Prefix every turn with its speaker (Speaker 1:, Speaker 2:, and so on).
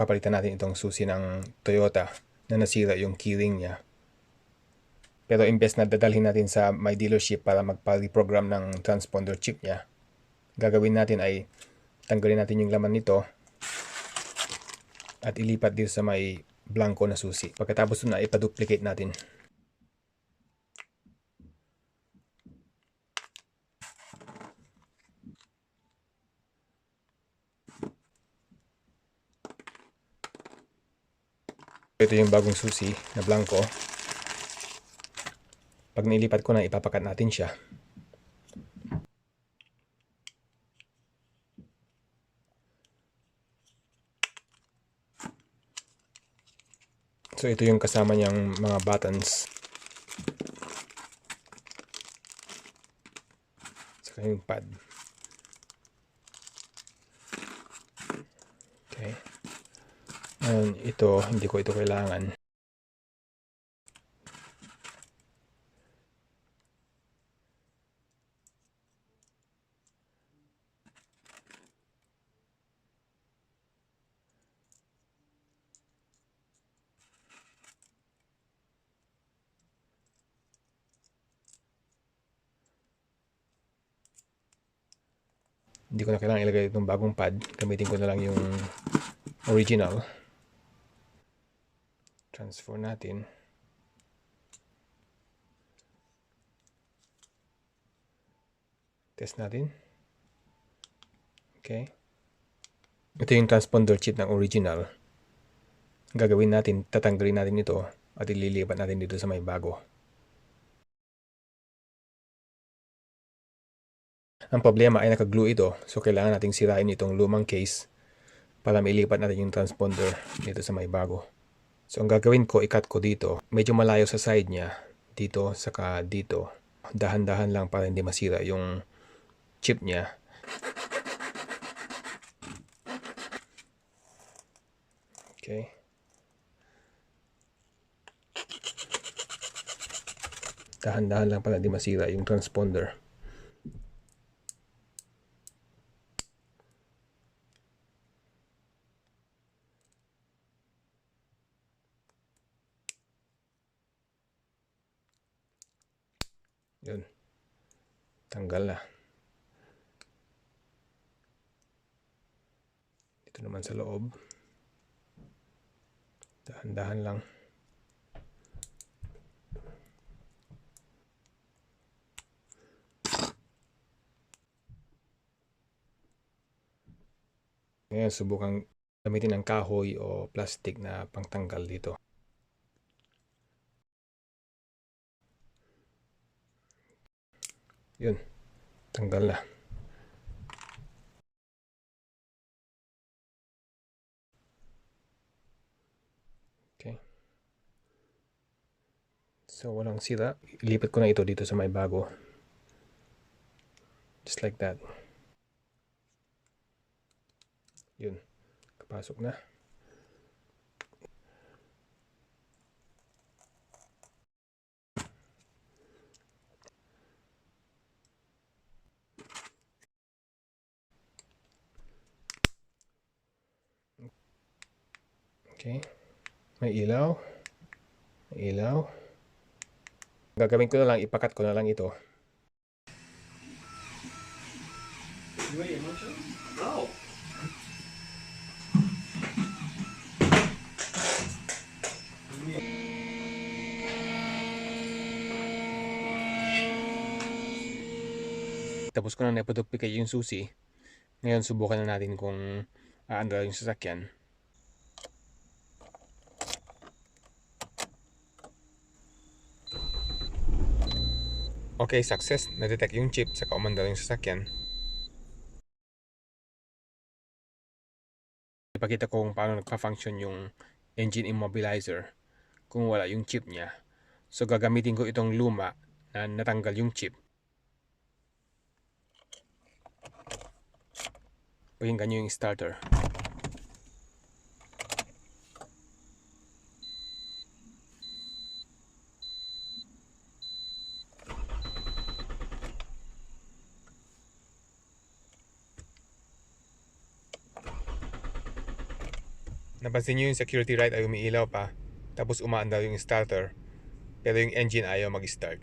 Speaker 1: papalitan natin itong susi ng Toyota na nasira yung keyring niya. Pero imbes na dadalhin natin sa my dealership para magpa-reprogram ng transponder chip niya, gagawin natin ay tanggalin natin yung laman nito at ilipat dito sa may blanco na susi. Pagkatapos na ipa-duplicate natin. Ito yung bagong susi na blanco. Pag nilipat ko na, ipapakat natin siya. So ito yung kasama niyang mga buttons. Saka yung pad. Okay. Ito, hindi ko ito kailangan. Hindi ko na kailangan ilagay itong bagong pad. Gamitin ko na lang yung original. Transfer natin. Test natin. Okay. Ito yung transponder chip ng original. Gagawin natin, tatanggalin natin ito at ililipat natin dito sa may bago. Ang problema ay nakaglue ito, so kailangan nating sirain itong lumang case para mailipat natin yung transponder dito sa may bago. So ang gagawin ko, i-cut ko dito. Medyo malayo sa side niya, dito saka dito. Dahan-dahan lang para hindi masira yung chip niya. Okay. Dahan-dahan lang para hindi masira yung transponder. Yun. Tanggal na. Dito naman sa loob. Dahan-dahan lang. Ngayon, subukan gamitin ng kahoy o plastic na pangtanggal dito. Yun. Tanggal na. Okay. So, walang sira. Ilipat ko na ito dito sa may bago. Just like that. Yun. Kapasok na. Okay. May ilaw. May ilaw. Gagawin ko na lang, ipakat ko na lang ito.
Speaker 2: No.
Speaker 1: Tapos ko na naipoduplicate yung susi. Ngayon, subukan na natin kung aandar yung sasakyan. Okay, success. Na-detect yung chip sa umandar yung sasakyan. Ipakita ko kung paano nagpa-function yung engine immobilizer kung wala yung chip niya. So, gagamitin ko itong luma na natanggal yung chip. Pakinggan nyo yung starter. Napansin nyo yung security light ay umiilaw pa, tapos umaandar yung starter, pero yung engine ayaw mag-start.